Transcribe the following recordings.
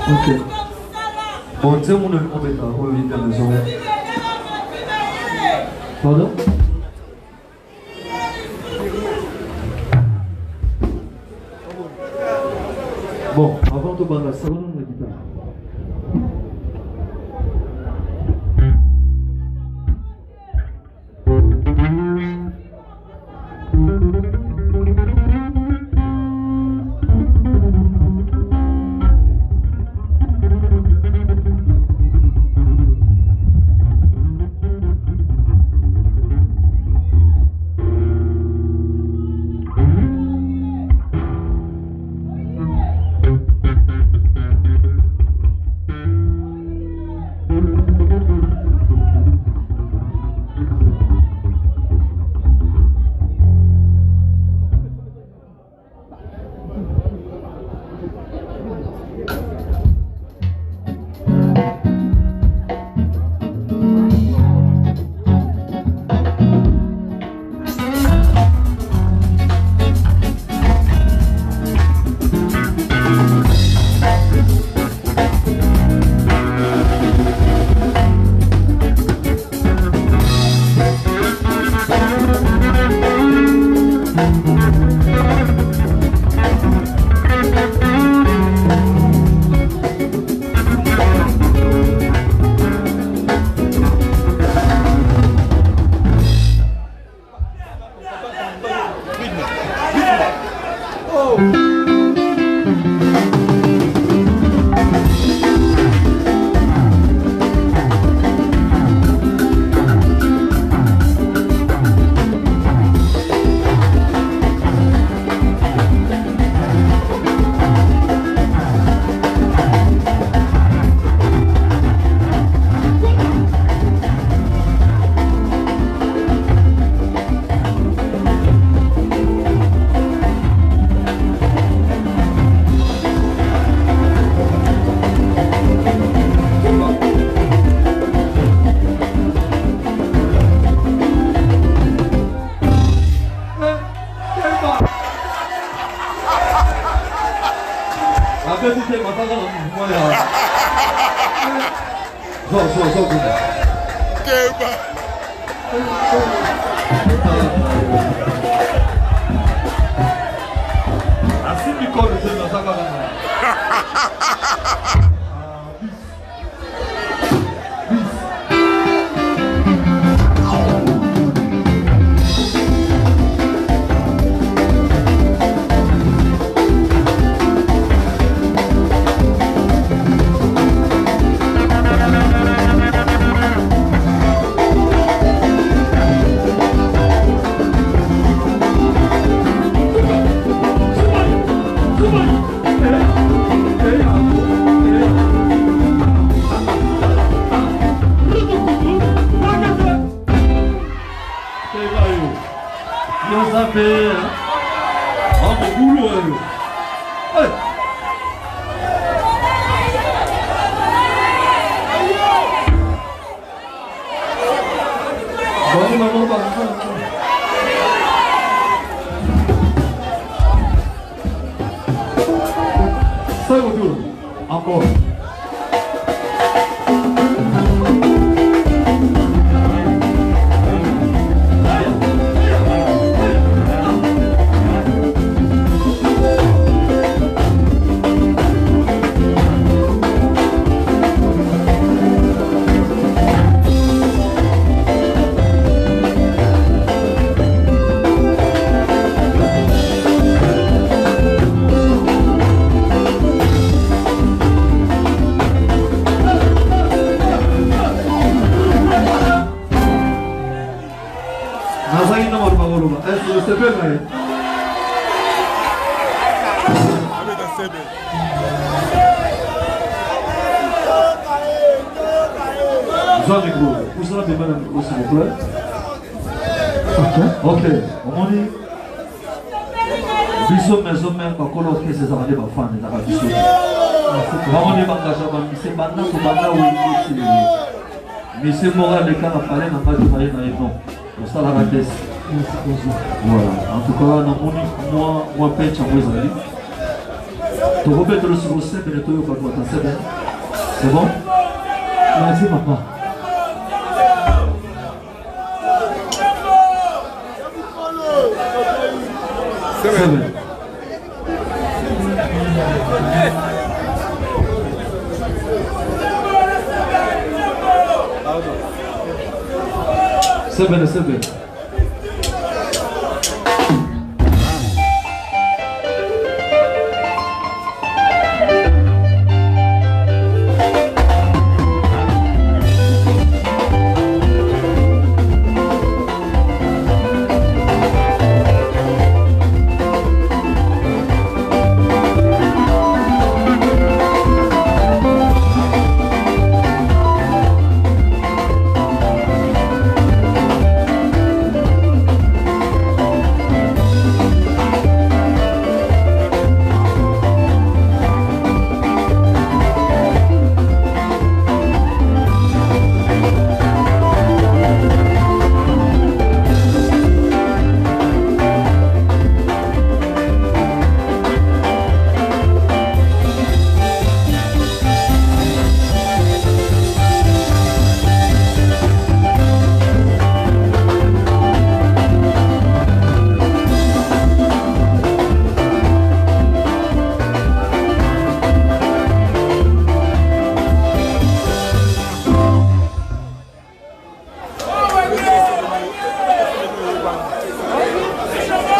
Ok. Bon, tu sais, on est à la maison. Pardon? Bon, avant de battre la seconde, on a guitare. Ok, on dit biso maison même quand on fait ces arrêts par fan des arabes biso. On est engagé par c'est banda to banda oui mais c'est moral les cas à parler n'a pas de parler dans non. Pour ça la ratesse. Voilà. En tout cas, moi pêche en vous Tu repères le second step et le toyo quand tu as c'est bon? Merci papa. C'est bon. C'est bien, c'est bien.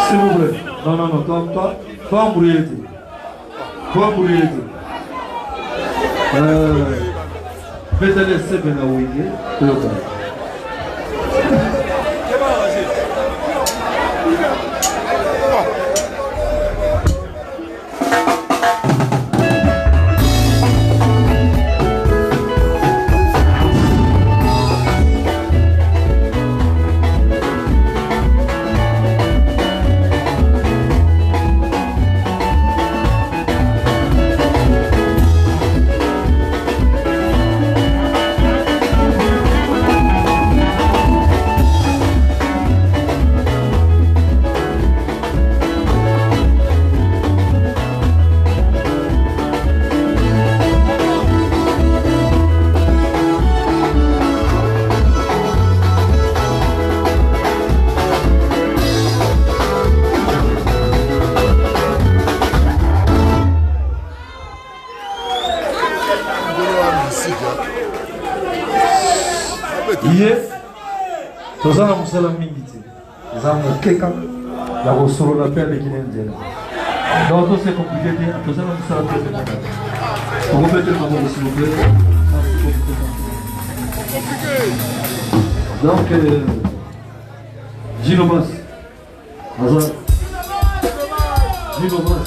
S'il vous plaît. Non, non, non, pas embrouiller. Pas embrouiller. Faites laisser bien à Ouïgé. Tozana musala mingi te. Zamu keka la rosolo la paix avec l'Indien. Donc tout c'est compliqué. Tozana musala paix. On va mettre le mot s'il vous plaît. Donc Gino Mas. Hazard. Gino Mas.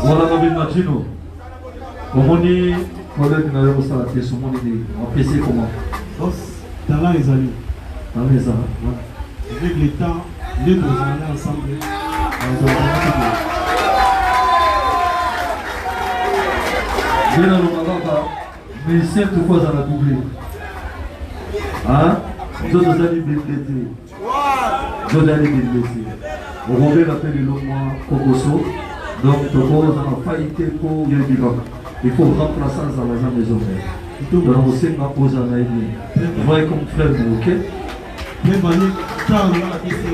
Voilà la vie de Gino. Omoni, collègue n'a pas la question, on va PC comment? Talent les amis. Talent les amis. Avec le temps, les deux allés ensemble. Bien dans le magasin, mais cette fois ça a doublé. Hein? Nous autres allons blessés. Nous allons blessés. On va faire appel le mois Kokoso. Donc, on a faillité pour le bilan. Il faut remplacer ça dans la maison. Donc, on sait ma pose en aïe. Vous voyez comme frère, ok? Même année, quand on a la question.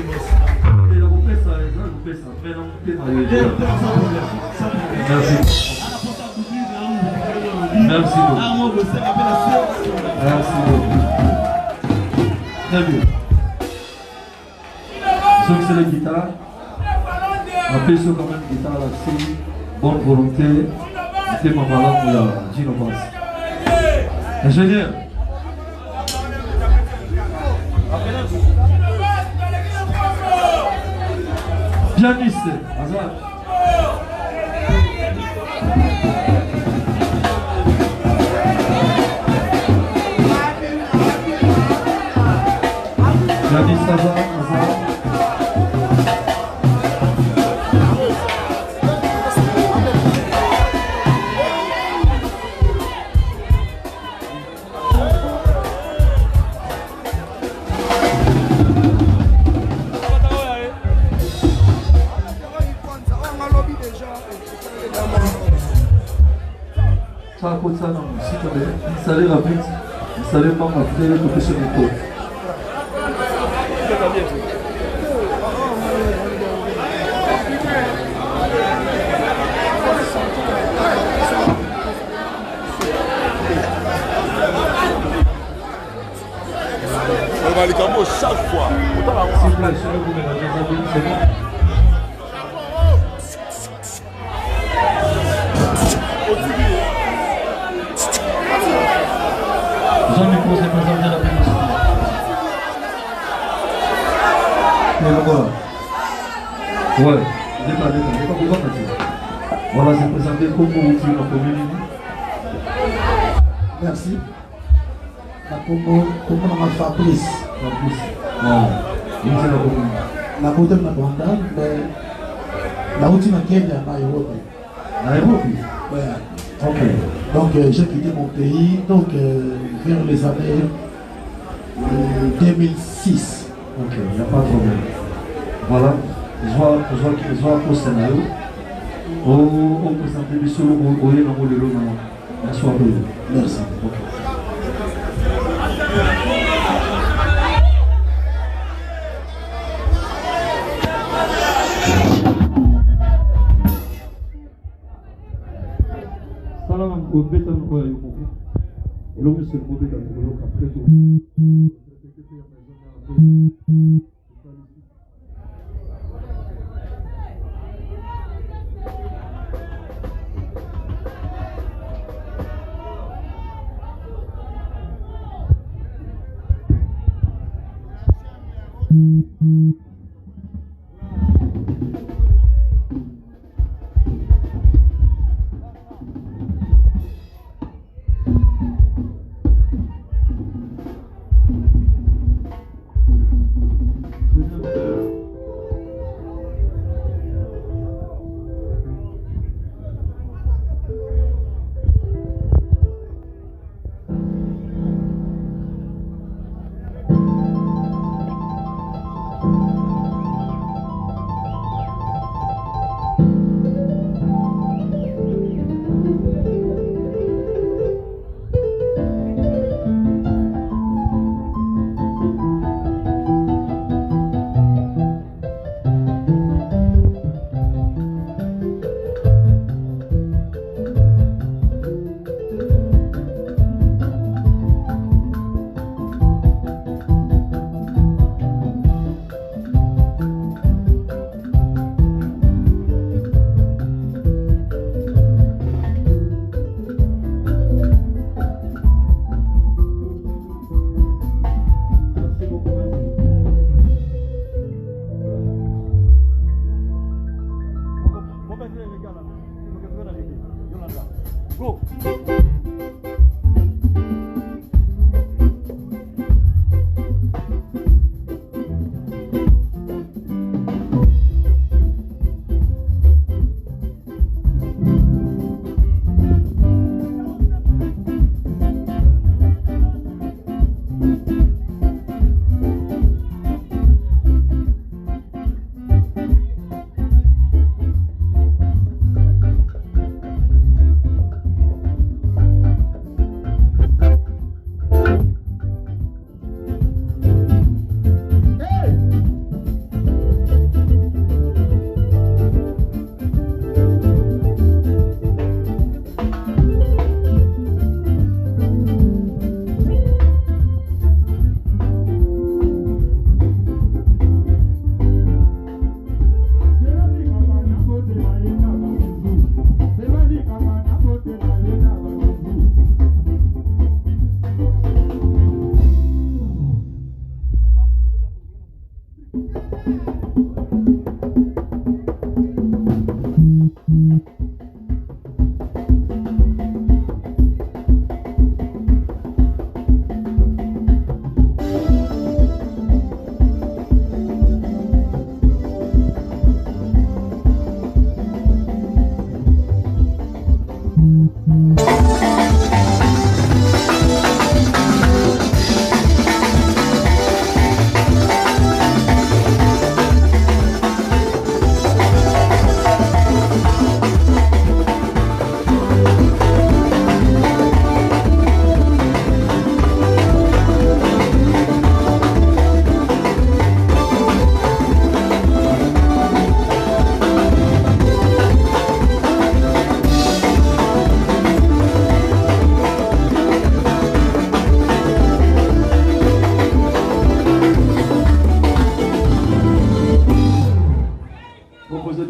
Et là, vous faites ça, vous faites ça. Mais non, vous faites ça. Merci. Merci beaucoup. Merci beaucoup. Très bien. Ceux qui sont les guitares, après ceux quand même guitare là-dessus, bonne volonté, c'était ma malade pour la Gino Mas. Ingénieur. Pianiste, Hazard. Pianiste Hazard, Hazard. installé rapide, installé par ma frère et tout ce moto. On va les camos chaque fois. S'il vous plaît, si vous mélangez ça bien, c'est bon. Jean-Micro s'est présenté rapidement. Et le voilà. Ouais, débat, pourquoi pas dire. Voilà, c'est présenté comme vous utilisez la commune. Merci. La Congo na Fabrice. Fabrice. Non, il est la commune. La côté na Rwanda, mais la route na Kenya, na Europe. Nairobi. Ouais. Ok. Donc j'ai quitté mon pays donc vers les années 2006. Ok, il n'y a pas de problème. Voilà, je vois pour scénario. On présente des solo au lieu de le nom. Merci. Ok. Salam au béton au Yomoko. Et l'homme se mauvais dans le bloc après tout.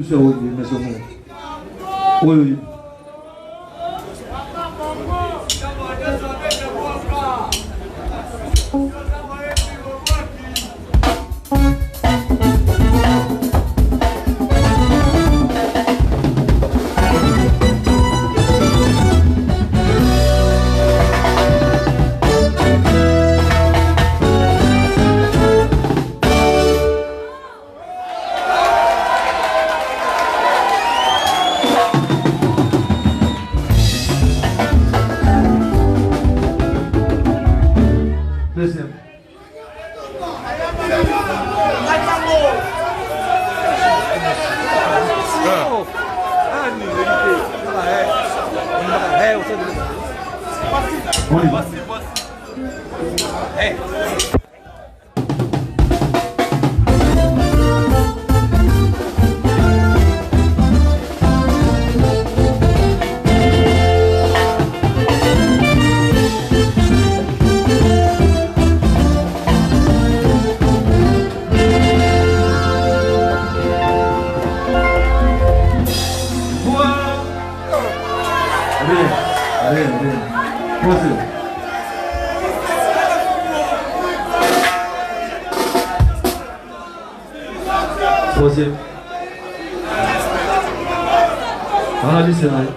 c'est oui, mais c'est bon. Oui, oui. Deuxième. On y va. Allez. Posez. Troisième. Analyse scénario.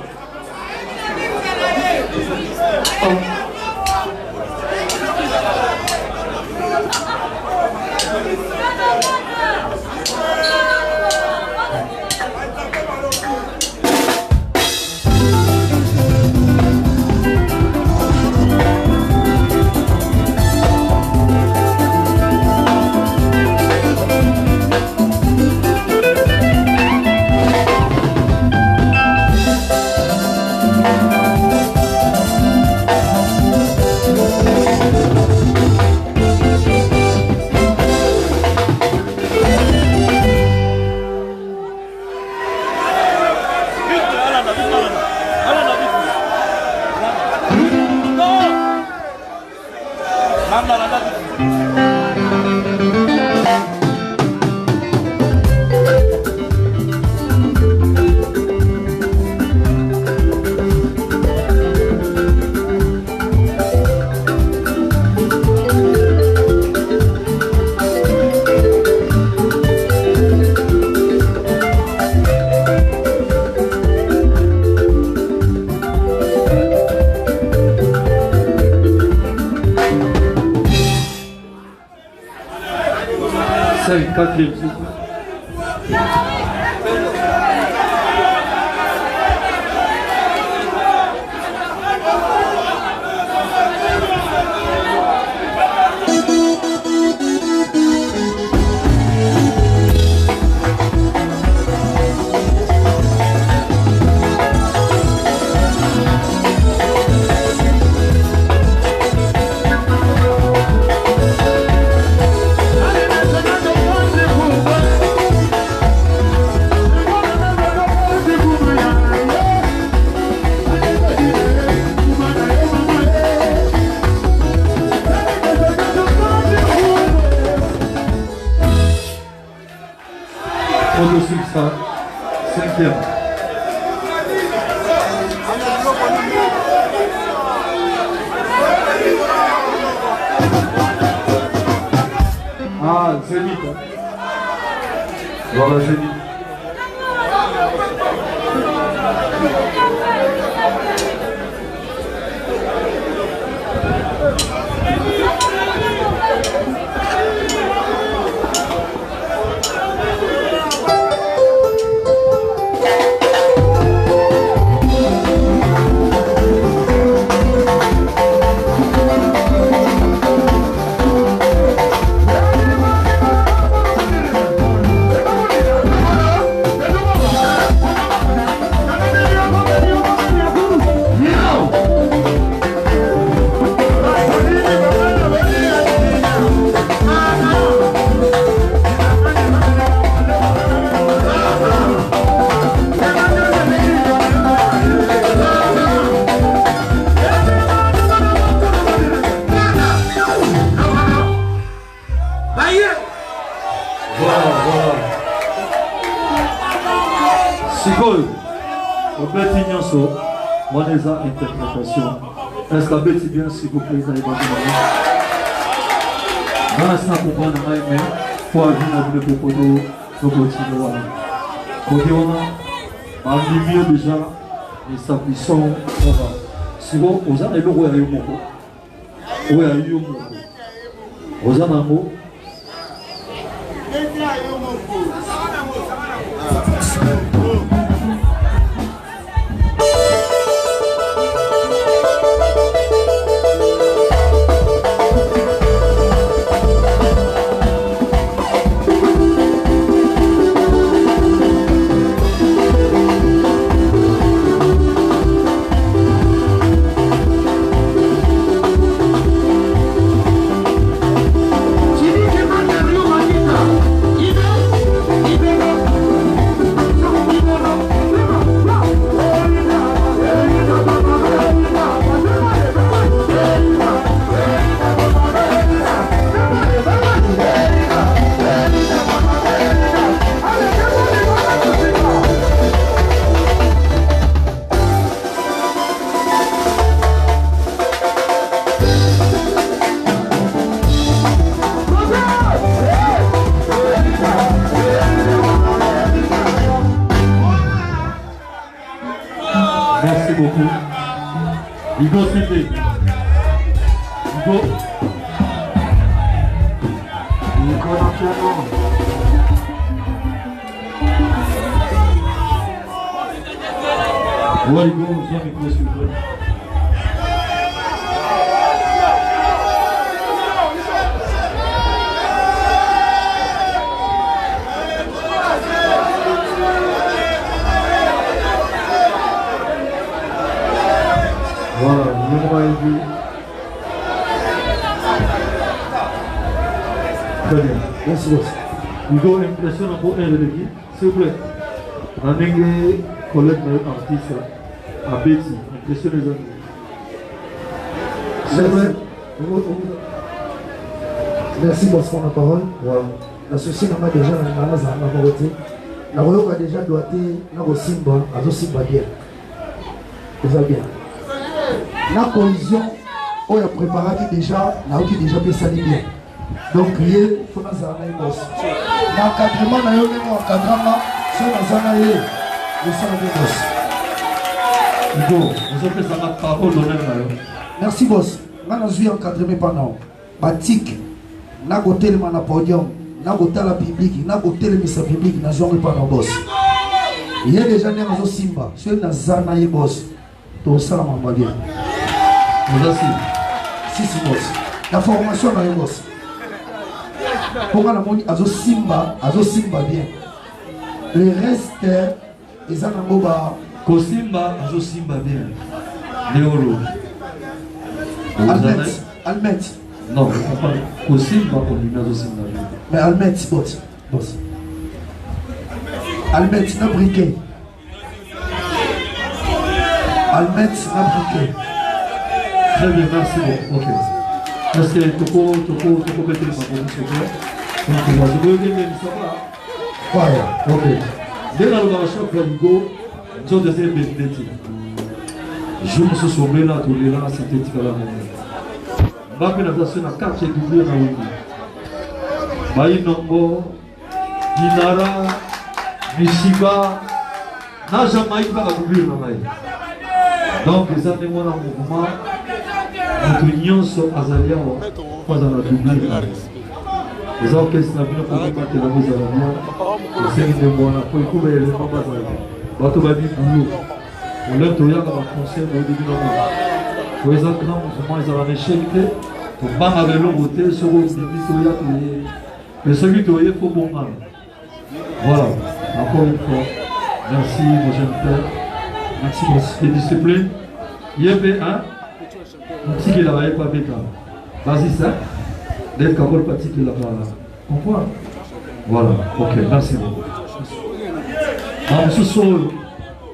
C'est quatrième. Photo Suxa, cinquième. Ah, Zénith. Voilà, Zénith. Au petit nyonso, moi les interprétation. Est-ce que vous bien s'il vous plaît, dans les bâtiments? Dans l'instant, pour prendre un mail, pour venir à vous le propos de continuer. Côté on a un milieu déjà, les établissements, si vous avez le roi à Yomoko, ou à Yomoko, vous avez un mot. Merci beaucoup. Hugo Cité. Hugo. Hugo Napiano. Ouais, Hugo, on vient micro s'il vous plaît. Voilà, le moment est vu. Très bien, merci beaucoup. Hugo, impression un peu de l'équipe, s'il vous plaît. On a des collègues artistes à Betty, impression les amis. S'il vous plaît. Merci pour ce qu'on a parole. Voilà. L'associé n'a déjà la voté. La Royaume a déjà doité, n'a pas Simba, a Simba bien. C'est bien. La collision, on a préparé déjà, là où déjà fait ça bien. Donc, il faut que nous ayons l'encadrement, nous avons l'encadrement, si nous avons le sang de boss. Hugo, vous avez fait ça parole d'honneur. Merci, boss. Nous avons encadré pendant. Batik, nous avons côté le podium, nous avons côté la public, nous avons côté le missa public, nous avons pendant boss. Il y a déjà des Simba, si nous avons boss, tout ça, nous avons bien. Merci. Si, boss. La formation dans les boss. Pour la moni, azo Simba bien. Le reste, ils ont un boba. Kosimba, azo Simba bien. Léolo. Almet. Non, on parle Kosimba pour lui, azo Simba bien. Mais Almet, boss. Almet, n'a briquet. Almet, n'a briquet. Très bien, merci beaucoup. Ok. Est-ce que Toko mettre le papier, s'il vous plaît? Donc, on va se donner même ça va. Voilà. Ok. Dès la relation avec Hugo, nous avons des événements. Je me suis sauvé là, tout les là, c'était Tikala. Je vais faire la carte et doublé dans le Baï Nombo, Dinara, Mishiba, n'a jamais pas doublé dans le donc, les années où on a un mouvement, notre union sur Azalia, pas dans la doublée. Les orchestres n'ont pas pu battre la musique Azalia. Les séries de moi, il faut que les gens fassent ça. Bateau va dire boulot. On l'a trouvé dans un concert au début de l'année. Pour les autres grands mouvements, ils ont un échec. Pour pas m'avoir l'autre, sur le début, mais celui qui est pour bon mal. Voilà, encore une fois, merci mon jeune père. Merci pour les disciplines. Il y avait un petit qui n'avait pas bêta. Vas-y, ça. D'être capable de petit qui l'a pas là. Comprends? Voilà, ok, merci beaucoup. Alors, ce soir,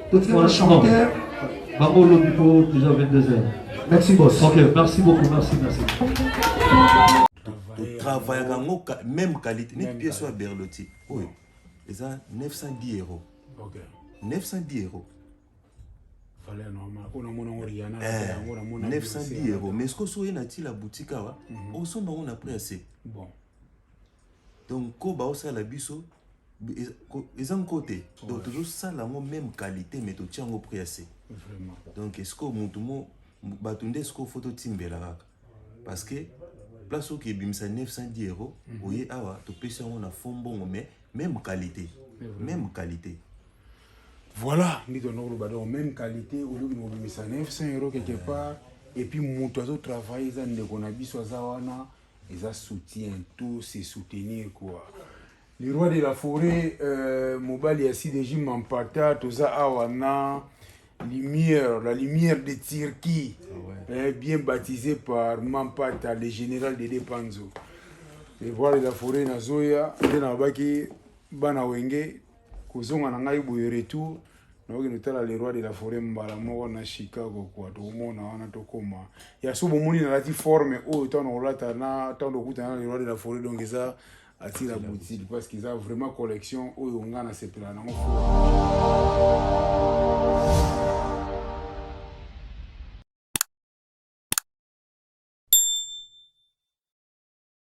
tout le monde chanteur. Bangolo Bipo, déjà 22h. Merci, boss. Ok, merci beaucoup, merci. Tu travailles à même qualité, une pièce à Berlotti. Oui, ils ont 910 €. 910 €. valeur normale. On a mon Oriana, 910 euros. Mais est-ce que vous avez la boutique? On a pris assez. Bon. Donc, quand on a la biso, ils ont côté. Donc, toujours ça, la même qualité, mais tu tiens au prix assez. Vraiment. Donc, est-ce que vous avez est-ce que photo timbe là? Parce que, place où il y a 910 euros, vous voyez, tu peux faire un fond bon, mais même qualité. Même qualité. Voilà, même qualité, au lieu de 900 euros quelque part, et puis mon oiseau travaille, ils soutien, tout c'est soutenir quoi. Le roi de la forêt, Mobali Assi de Jim Mampata, tout ça, Awana, lumière, la lumière de Turquie, bien baptisé par Mampata, le général de Depanzo. Le roi de la forêt, Nazoya, Denabaki, Banawenge, Kozonga Nangai Boyeretu, le roi de la forêt Mbalamoko na Chicago, quoi, tout le monde a tokoma. Il y a souvent monde dans la forme, oh, tant on l'a, tant de route, le roi de la forêt, donc ça attire la boutique, parce qu'ils ont vraiment collection, oh, on a ces plans.